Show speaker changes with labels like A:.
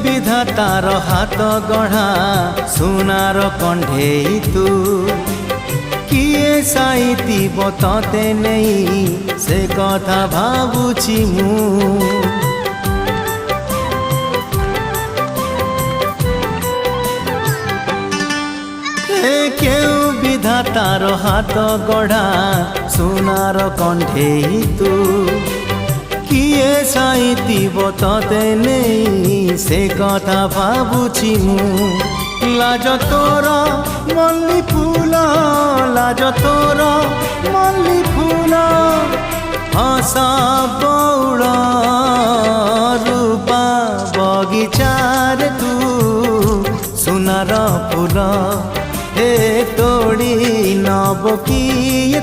A: विधातार हाथ गढ़ा सुनार कंढेई तू किए साइतिब तते नहीं से कथा भावुछि मु केउ विधातार हाथ गढ़ा सुनार कंढेई तू किए साइतिब तते नहीं से कथा भावुछि मु लाज तोर मल्ली फूल लाज तोर मल्ली फूल हस बौड़ रूपा बगीचार तू सुनार फूल हे तोड़ी नब किए